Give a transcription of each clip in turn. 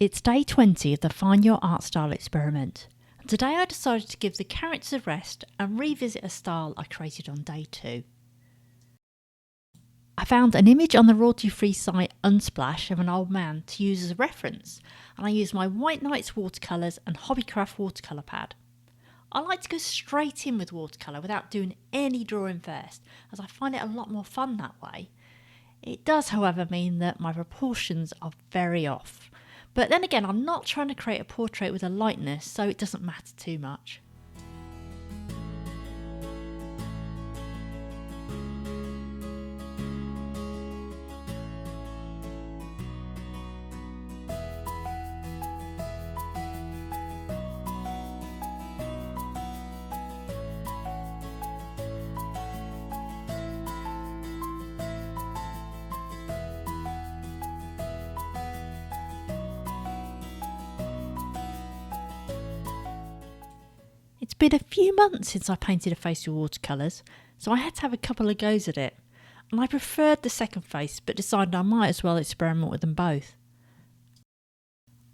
It's day 20 of the Find Your Art Style experiment. And today I decided to give the characters a rest and revisit a style I created on day 2. I found an image on the royalty-free site Unsplash of an old man to use as a reference, and I used my White Nights watercolours and Hobbycraft watercolour pad. I like to go straight in with watercolour without doing any drawing first, as I find it a lot more fun that way. It does, however, mean that my proportions are very off. But then again, I'm not trying to create a portrait with a likeness, so it doesn't matter too much. It's been a few months since I painted a face with watercolours, so I had to have a couple of goes at it, and I preferred the second face but decided I might as well experiment with them both.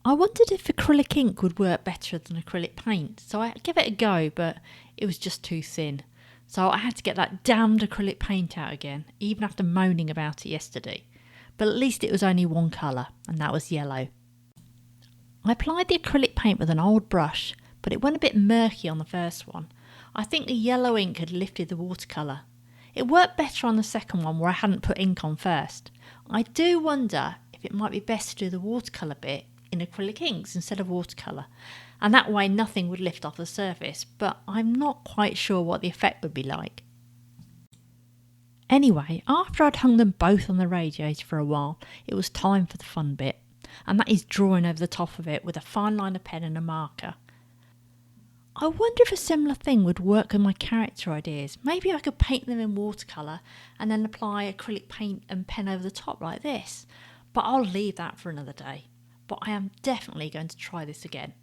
I wondered if acrylic ink would work better than acrylic paint, so I gave it a go, but it was just too thin, so I had to get that damned acrylic paint out again, even after moaning about it yesterday. But at least it was only one colour, and that was yellow. I applied the acrylic paint with an old brush, but it went a bit murky on the first one. I think the yellow ink had lifted the watercolour. It worked better on the second one where I hadn't put ink on first. I do wonder if it might be best to do the watercolour bit in acrylic inks instead of watercolour, and that way nothing would lift off the surface, but I'm not quite sure what the effect would be like. Anyway, after I'd hung them both on the radiator for a while, it was time for the fun bit, and that is drawing over the top of it with a fine liner pen and a marker. I wonder if a similar thing would work with my character ideas. Maybe I could paint them in watercolour and then apply acrylic paint and pen over the top like this. But I'll leave that for another day. But I am definitely going to try this again.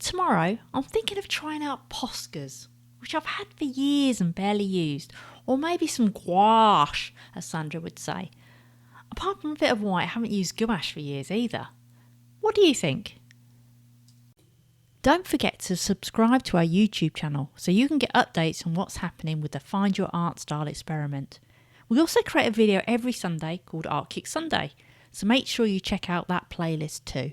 Tomorrow, I'm thinking of trying out Poscas, which I've had for years and barely used. Or maybe some gouache, as Sandra would say. Apart from a bit of white, I haven't used gouache for years either. What do you think? Don't forget to subscribe to our YouTube channel so you can get updates on what's happening with the Find Your Art Style experiment. We also create a video every Sunday called Art Kick Sunday, so make sure you check out that playlist too.